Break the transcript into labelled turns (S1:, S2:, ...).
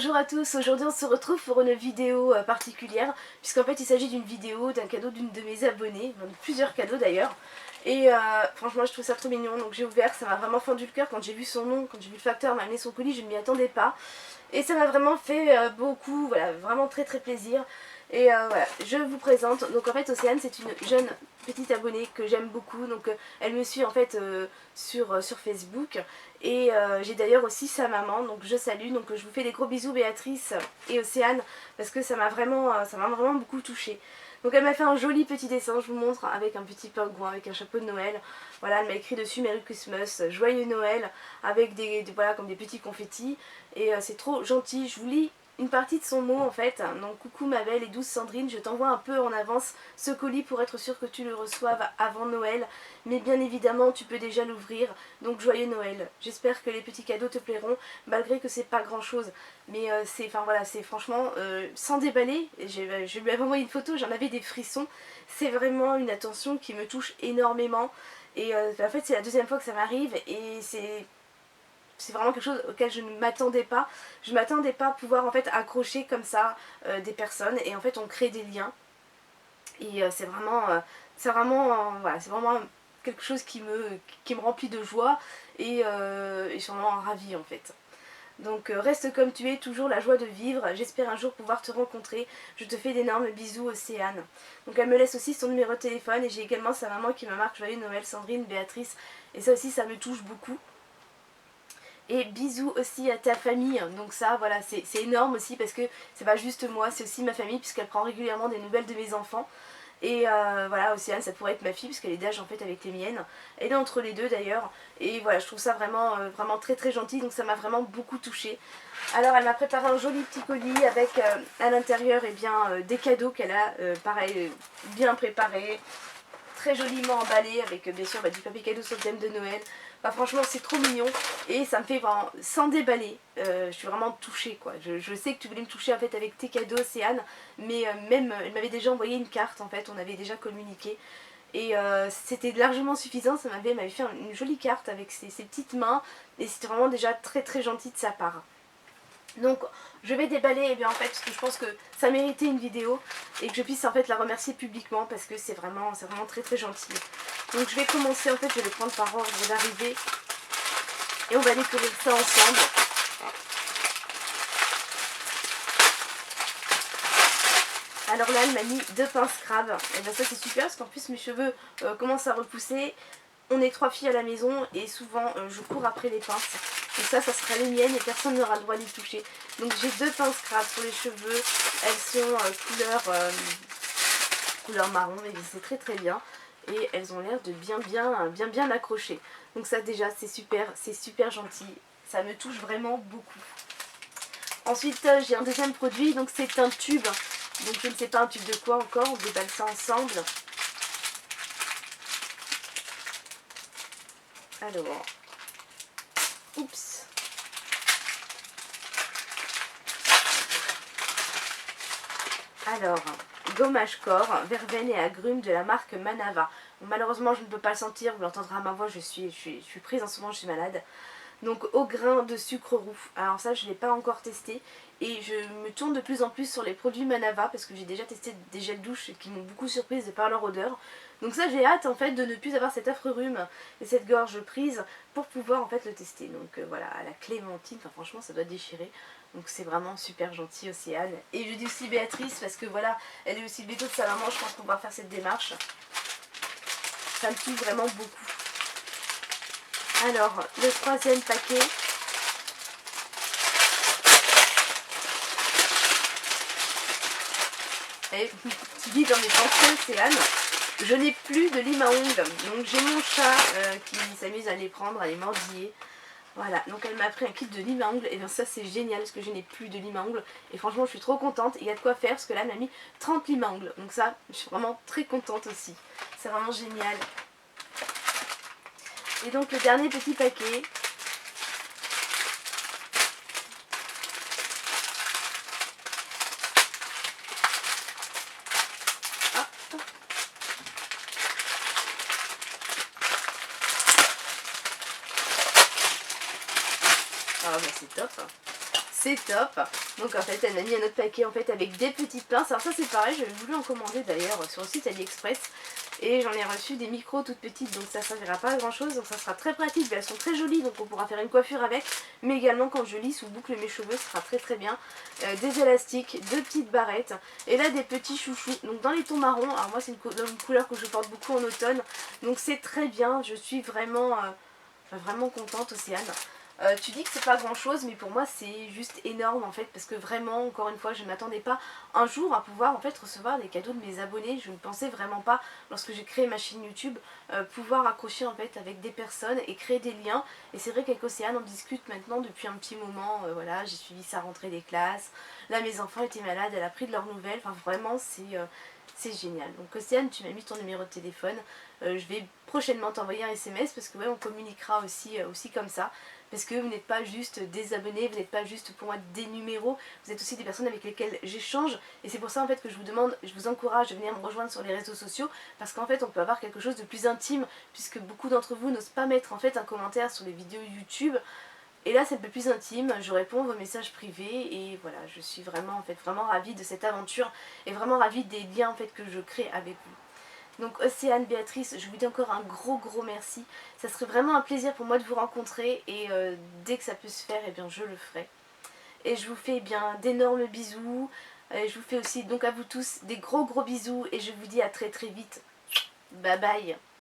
S1: Bonjour à tous, aujourd'hui on se retrouve pour une vidéo particulière puisqu'en fait il s'agit d'une vidéo d'un cadeau d'une de mes abonnées, de plusieurs cadeaux d'ailleurs. Et franchement je trouve ça trop mignon, donc j'ai ouvert, ça m'a vraiment fendu le cœur quand j'ai vu son nom, quand j'ai vu le facteur m'amener son colis, je ne m'y attendais pas. Et ça m'a vraiment fait beaucoup, voilà, vraiment très plaisir. Et voilà, je vous présente, donc en fait Océane c'est une jeune petite abonnée que j'aime beaucoup, donc elle me suit en fait sur Facebook. Et j'ai d'ailleurs aussi sa maman, donc je salue, donc je vous fais des gros bisous Béatrice et Océane, parce que ça m'a vraiment beaucoup touchée. Donc elle m'a fait un joli petit dessin, je vous montre, avec un petit pingouin, avec un chapeau de Noël. Voilà, elle m'a écrit dessus Merry Christmas, Joyeux Noël, avec voilà, comme des petits confettis. Et c'est trop gentil, je vous lis une partie de son mot en fait. Donc coucou ma belle et douce Sandrine, je t'envoie un peu en avance ce colis pour être sûr que tu le reçoives avant Noël. Mais bien évidemment tu peux déjà l'ouvrir, donc joyeux Noël. J'espère que les petits cadeaux te plairont, malgré que c'est pas grand chose. Mais c'est franchement, sans déballer, je lui avais envoyé une photo, j'en avais des frissons. C'est vraiment une attention qui me touche énormément. Et en fait c'est la deuxième fois que ça m'arrive et c'est vraiment quelque chose auquel je ne m'attendais pas. Je ne m'attendais pas à pouvoir en fait accrocher comme ça des personnes et en fait on crée des liens. Et c'est vraiment, voilà, c'est vraiment quelque chose qui me remplit de joie et je suis vraiment ravie en fait. Donc reste comme tu es, toujours la joie de vivre. J'espère un jour pouvoir te rencontrer. Je te fais d'énormes bisous Océane. Donc elle me laisse aussi son numéro de téléphone et j'ai également sa maman qui me marque Joyeux Noël Sandrine, Béatrice. Et ça aussi ça me touche beaucoup. Et bisous aussi à ta famille, donc ça voilà c'est énorme aussi parce que c'est pas juste moi, c'est aussi ma famille puisqu'elle prend régulièrement des nouvelles de mes enfants. Et voilà, Océane ça pourrait être ma fille puisqu'elle est d'âge en fait avec les miennes. Elle est entre les deux d'ailleurs. Et voilà, je trouve ça vraiment, vraiment très gentil, donc ça m'a vraiment beaucoup touchée. Alors elle m'a préparé un joli petit colis avec à l'intérieur et bien des cadeaux qu'elle a pareil bien préparés, très joliment emballé avec bien sûr du papier cadeau sur le thème de Noël. Bah, franchement c'est trop mignon et ça me fait vraiment sans déballer, je suis vraiment touchée quoi. Je sais que tu voulais me toucher en fait avec tes cadeaux Océane, mais même elle m'avait déjà envoyé une carte en fait, on avait déjà communiqué et c'était largement suffisant, elle m'avait fait une jolie carte avec ses petites mains et c'était vraiment déjà très gentil de sa part. Donc je vais déballer et bien en fait parce que je pense que ça méritait une vidéo et que je puisse en fait la remercier publiquement parce que c'est vraiment très gentil. Donc je vais commencer en fait, je vais prendre par ordre d'arrivée et on va découvrir ça ensemble. Alors là elle m'a mis 2 pinces crabes, et bien ça c'est super parce qu'en plus mes cheveux commencent à repousser. On est 3 filles à la maison et souvent je cours après les pinces. Et ça sera les miennes et personne n'aura le droit d'y toucher. Donc j'ai 2 pinces crabes pour les cheveux. Elles sont couleur marron et c'est très bien. Et elles ont l'air de bien accrocher. Donc ça déjà c'est super gentil. Ça me touche vraiment beaucoup. Ensuite j'ai un deuxième produit, donc c'est un tube. Donc je ne sais pas un tube de quoi encore, on déballe ça ensemble. Alors, oups. Alors, gommage corps, verveine et agrumes de la marque Manava. Bon, malheureusement, je ne peux pas le sentir, vous l'entendrez à ma voix, je suis prise en ce moment, je suis malade. Donc, au grain de sucre roux. Alors ça, je ne l'ai pas encore testé. Et je me tourne de plus en plus sur les produits Manava parce que j'ai déjà testé des gels douche qui m'ont beaucoup surprise de par leur odeur. Donc ça j'ai hâte en fait de ne plus avoir cet affreux rhume et cette gorge prise pour pouvoir en fait le tester. Donc voilà, à la clémentine, enfin franchement ça doit déchirer. Donc c'est vraiment super gentil Océane. Et je dis aussi Béatrice parce que voilà, elle est aussi le veto de sa maman, je pense qu'on va faire cette démarche. Ça me touche vraiment beaucoup. Alors, le troisième paquet. Et tu dis dans mes pensées Océane, je n'ai plus de lime à ongles, donc j'ai mon chat qui s'amuse à les prendre, à les mordiller. Voilà, donc elle m'a pris un kit de lime à ongles, et bien ça c'est génial parce que je n'ai plus de lime à ongles. Et franchement je suis trop contente, il y a de quoi faire parce que là elle m'a mis 30 limes à ongles. Donc ça, je suis vraiment très contente aussi. C'est vraiment génial. Et donc le dernier petit paquet. Ah bah c'est top. c'est top. Donc en fait elle m'a mis un autre paquet en fait avec des petites pinces. Alors ça c'est pareil, j'avais voulu en commander d'ailleurs sur le site AliExpress. Et j'en ai reçu des micros toutes petites, donc ça servira pas à grand chose, donc ça sera très pratique. Elles sont très jolies, donc on pourra faire une coiffure avec, mais également quand je lisse ou boucle mes cheveux, ce sera très très bien. Des élastiques, deux petites barrettes, et là des petits chouchous, donc dans les tons marrons. Alors moi c'est une couleur que je porte beaucoup en automne, donc c'est très bien, je suis vraiment, vraiment contente. Océane. Tu dis que c'est pas grand chose, mais pour moi c'est juste énorme en fait, parce que vraiment, encore une fois, je ne m'attendais pas un jour à pouvoir en fait recevoir des cadeaux de mes abonnés. Je ne pensais vraiment pas, lorsque j'ai créé ma chaîne YouTube, pouvoir accrocher en fait avec des personnes et créer des liens. Et c'est vrai qu'avec Océane on discute maintenant depuis un petit moment, voilà, j'ai suivi sa rentrée des classes, là mes enfants étaient malades, elle a pris de leurs nouvelles, enfin vraiment c'est génial. Donc Océane, tu m'as mis ton numéro de téléphone, je vais prochainement t'envoyer un SMS parce que ouais, on communiquera aussi comme ça. Parce que vous n'êtes pas juste des abonnés, vous n'êtes pas juste pour moi des numéros, vous êtes aussi des personnes avec lesquelles j'échange. Et c'est pour ça en fait que je vous demande, je vous encourage de venir me rejoindre sur les réseaux sociaux, parce qu'en fait on peut avoir quelque chose de plus intime, puisque beaucoup d'entre vous n'osent pas mettre en fait un commentaire sur les vidéos YouTube. Et là c'est un peu plus intime, je réponds à vos messages privés et voilà, je suis vraiment en fait vraiment ravie de cette aventure et vraiment ravie des liens en fait que je crée avec vous. Donc Océane, Béatrice, je vous dis encore un gros merci. Ça serait vraiment un plaisir pour moi de vous rencontrer et dès que ça peut se faire, eh bien je le ferai. Et je vous fais eh bien d'énormes bisous. Je vous fais aussi donc à vous tous des gros bisous et je vous dis à très vite. Bye bye.